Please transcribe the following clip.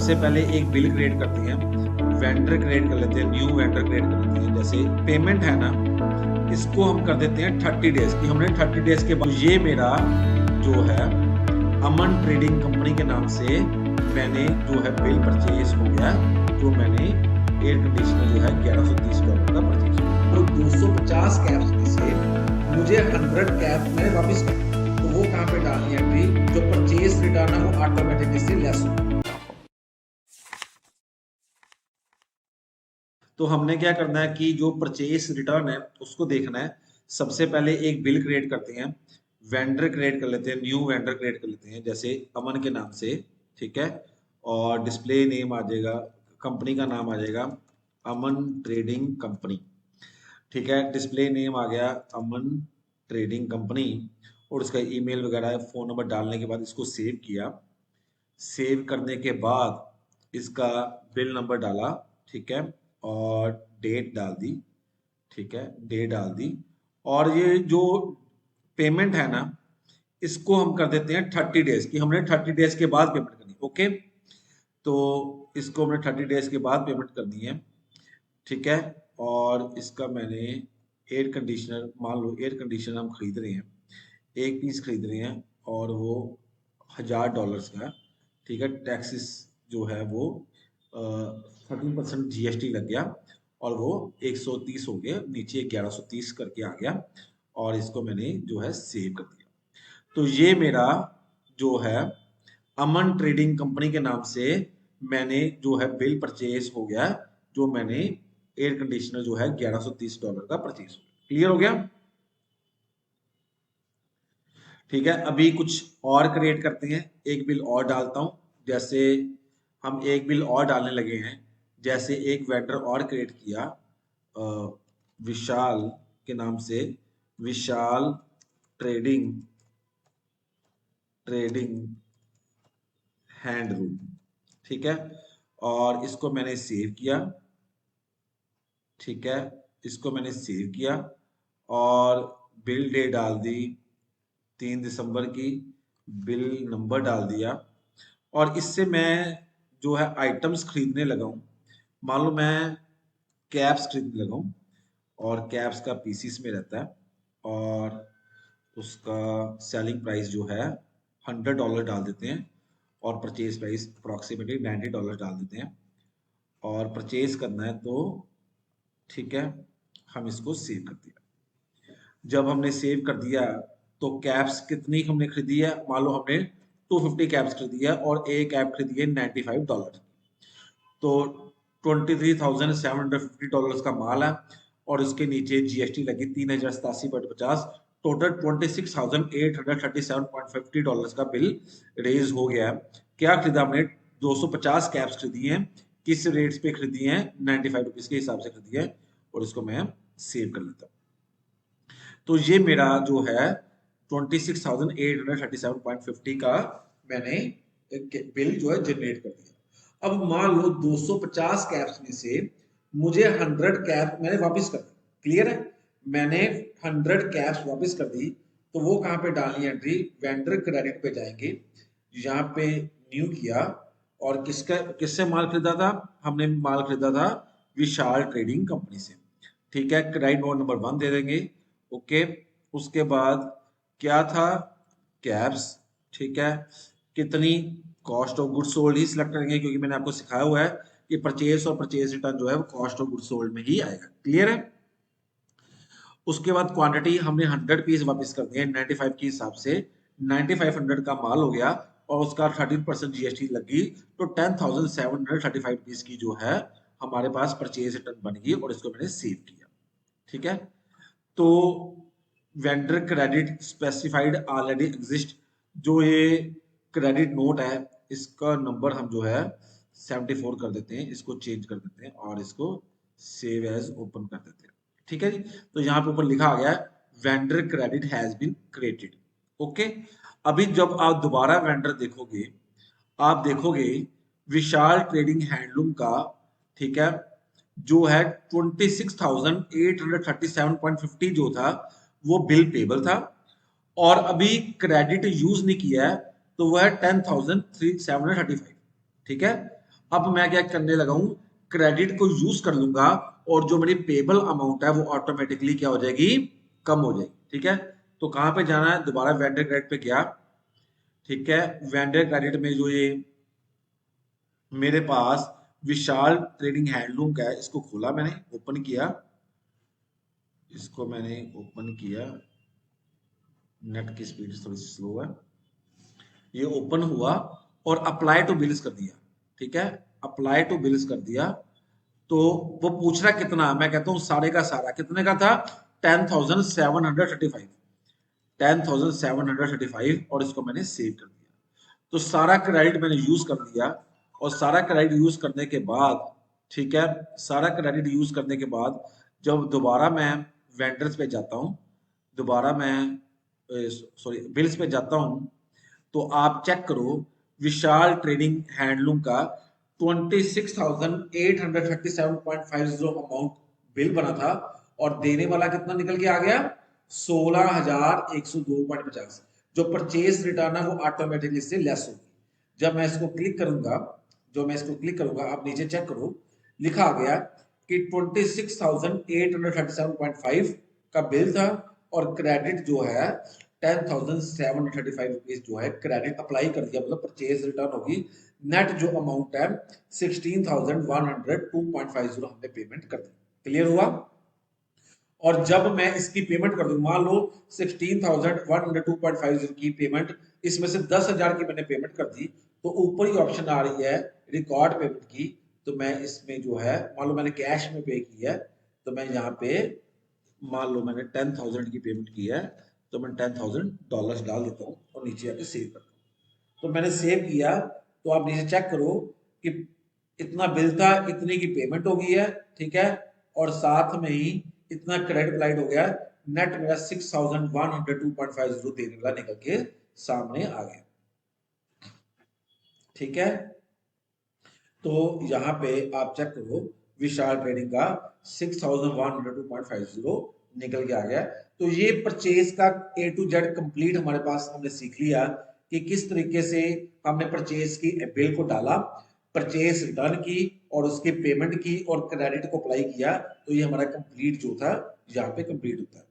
सबसे पहले एक बिल क्रिएट करते हैं, वेंडर क्रिएट कर लेते हैं, न्यू वेंडर क्रिएट कर लेते हैं। जैसे पेमेंट है ना, इसको हम कर देते हैं 30 डेज की। हमने 30 डेज के बाद ये मेरा जो है अमन ट्रेडिंग कंपनी के नाम से मैंने जो है बिल परचेज हो गया, जो मैंने एयर कंडीशनर जो है $1130 का परचेज किया। तो 250 कैप्स में से मुझे 100 कैप मैंने वापस कर, तो वो कहाँ पे डालनी है एंट्री, जो परचेज रिटर्न है वो ऑटोमेटिकली से लेस हो। तो हमने क्या करना है कि जो परचेज रिटर्न है उसको देखना है। सबसे पहले एक बिल क्रिएट करते हैं, वेंडर क्रिएट कर लेते हैं, न्यू वेंडर क्रिएट कर लेते हैं, जैसे अमन के नाम से, ठीक है। और डिस्प्ले नेम आ जाएगा, कंपनी का नाम आ जाएगा अमन ट्रेडिंग कंपनी, ठीक है। डिस्प्ले नेम आ गया अमन ट्रेडिंग कंपनी, और उसका ईमेल वगैरह फ़ोन नंबर डालने के बाद इसको सेव किया। सेव करने के बाद इसका बिल नंबर डाला, ठीक है, और डेट डाल दी, ठीक है, डेट डाल दी। और ये जो पेमेंट है ना, इसको हम कर देते हैं 30 डेज की। हमने 30 डेज के बाद पेमेंट करनी, ओके। तो इसको हमने 30 डेज के बाद पेमेंट करनी है, ठीक है। और इसका मैंने एयर कंडीशनर, मान लो एयर कंडीशनर हम खरीद रहे हैं, एक पीस खरीद रहे हैं और वो $1000 का, ठीक है। टैक्सेस जो है वो 13% GST लग गया और वो 130 हो गया, नीचे 1130 करके आ गया, और इसको मैंने जो है सेव कर दिया। तो ये मेरा जो है अमन ट्रेडिंग कंपनी के नाम से मैंने जो है बिल परचेज हो गया, जो मैंने एयर कंडीशनर जो है $1130 का परचेज हो गया। क्लियर हो गया? ठीक है, अभी कुछ और क्रिएट करते हैं, एक बिल और डालता हूं। जैसे हम एक बिल और डालने लगे हैं, जैसे एक वेंडर और क्रिएट किया विशाल के नाम से, विशाल ट्रेडिंग ट्रेडिंग हैंडलूम, ठीक है। और इसको मैंने सेव किया, ठीक है, इसको मैंने सेव किया और बिल डे डाल दी 3 दिसंबर की, बिल नंबर डाल दिया। और इससे मैं जो है आइटम्स खरीदने लगा हूँ। मान लो मैं कैप्स खरीदने लगा हूँ, और कैप्स का पीसीस में रहता है, और उसका सेलिंग प्राइस जो है $100 डाल देते हैं, और परचेज प्राइस अप्रॉक्सीमेटली $90 डाल देते हैं, और परचेज करना है तो ठीक है, हम इसको सेव कर दिया। जब हमने सेव कर दिया तो कैप्स कितनी हमने खरीदी है, मान लो हमने 250 कैप्स खरीदी है और एक कैप खरीदी है $95, तो $23,750 का माल है, और उसके नीचे जीएसटी लगी 3087.50, टोटल $26,837.50 का बिल रेज हो गया है। क्या खरीदा हमने? 250 कैप्स खरीदी हैं। किस रेट्स पे खरीदी हैं? ₹95 के हिसाब से खरीदी है, और इसको मैं सेव कर लेता हूँ। तो ये मेरा जो है 26,837.50 का मैंने बिल जो है जनरेट कर दिया। अब मान लो 250 कैप्स में से मुझे 100 कैप मैंने वापस कर दी, क्लियर है? मैंने 100 कैप्स वापस कर दी, तो वो कहाँ पे डालनी है एंट्री? वेंडर क्रेडिट पे जाएंगे, यहाँ पे न्यू किया, और किससे माल खरीदा था? हमने माल खरीदा था विशाल ट्रेडिंग कंपनी से, ठीक है। क्रेडिट नोट नंबर 1 दे देंगे, ओके। उसके बाद क्या था? कैप्स, ठीक है। कितनी? Cost of good sold he select करेंगे, क्योंकि मैंने आपको सिखाया हुआ है कि परचेज और परचेज रिटर्न जो है वो कॉस्ट ऑफ गुड सोल्ड में ही आएगा, क्लियर है? उसके बाद क्वांटिटी हमने 100 पीस वापस कर दिए 95 के हिसाब से, 9500 का माल हो गया, और उसका 13% जीएसटी लगी, तो 10,735 पीस की जो है हमारे पास परचेज रिटर्न बन गई, और इसको मैंने सेव किया, ठीक है। तो vendor credit specified already exist, जो ये क्रेडिट नोट है इसका नंबर हम जो है 74 कर देते हैं, इसको चेंज कर देते हैं और इसको सेव एज ओपन कर देते हैं, ठीक है जी। तो यहाँ पे ऊपर लिखा आ गया vendor credit has been created, okay. अभी जब आप दोबारा वेंडर देखोगे, आप देखोगे विशाल ट्रेडिंग हैंडलूम का, ठीक है, जो है 26,837.50 जो था वो बिल पेबल था, और अभी क्रेडिट यूज नहीं किया है, तो वो है 10,735, ठीक है। अब मैं क्या करने लगा हूं, क्रेडिट को यूज कर लूंगा और जो मेरी पेबल अमाउंट है वो ऑटोमेटिकली क्या हो जाएगी, कम हो जाएगी। ठीक है, तो कहां पे जाना है, दोबारा वेंडर क्रेडिट पे गया। ठीक है, वेंडर क्रेडिट में जो ये मेरे पास विशाल ट्रेडिंग हैंडलूम का है, इसको खोला मैंने, ओपन किया, इसको मैंने ओपन किया, नेट की स्पीड थोड़ी सी स्लो है, ये ओपन हुआ और अप्लाई टू बिल्स कर दिया। ठीक है, अप्लाई टू बिल्स कर दिया, तो वो पूछ रहा कितना, मैं कहता हूँ सारे का सारा कितने का था, 10,735, 10,735, और इसको मैंने सेव कर दिया। तो सारा क्रेडिट मैंने यूज कर दिया, और सारा क्रेडिट यूज करने के बाद, ठीक है, सारा क्रेडिट यूज करने के बाद जब दोबारा मैं वेंडर्स पे जाता हूँ, दोबारा मैं सॉरी बिल्स पे जाता हूँ, तो आप चेक करो, विशाल ट्रेडिंग हैंडलूम का 26,837.50 अमाउंट बिल बना था, और देने वाला कितना निकल के आ गया, 16,102.50। जो परचेज रिटर्न है वो ऑटोमेटिकली इससे लेस होगी। जब मैं इसको क्लिक करूंगा, जो मैं इसको क्लिक करूंगा, आप नीचे चेक करो, लिखा आ गया कि 26,837.5 का बिल था, और क्रेडिट जो है 10,735 रुपीज जो है क्रेडिट अप्लाई कर दिया, मतलब परचेज रिटर्न होगी। नेट जो अमाउंट है 16,102.50 हमने पेमेंट कर दी। क्लियर हुआ? और जब मैं इसकी पेमेंट कर दूं, मान लो 16,102.50 की पेमेंट, इसमें से 10,000 की मैंने पेमेंट कर दी, तो ऊपर ही ऑप्शन आ रही है रिकॉर्ड पेमेंट की। तो मैं इसमें जो है, मान लो मैंने कैश में पे की है, तो मैं यहाँ पे, मान लो मैंने 10,000 की पेमेंट की है, तो मैं $10,000 डाल देता हूँ और नीचे आके सेव करता हूँ। तो मैंने सेव किया, तो आप नीचे चेक करो कि इतना बिल था, इतने की पेमेंट हो गई है। ठीक है, और साथ में ही इतना क्रेडिट अप्लाइड हो गया, नेट मेरा 6,102.50 देने वाला निकल के सामने आ गया। ठीक है, तो यहाँ पे आप चेक करो, विशाल ट्रेडिंग का 6,102.50 निकल के आ गया। तो ये परचेज का A to Z कंप्लीट हमारे पास हमने सीख लिया कि किस तरीके से हमने परचेज की बिल को डाला, परचेज रिटर्न की, और उसकी पेमेंट की, और क्रेडिट को अप्लाई किया। तो ये हमारा कंप्लीट जो था यहाँ पे कंप्लीट होता है।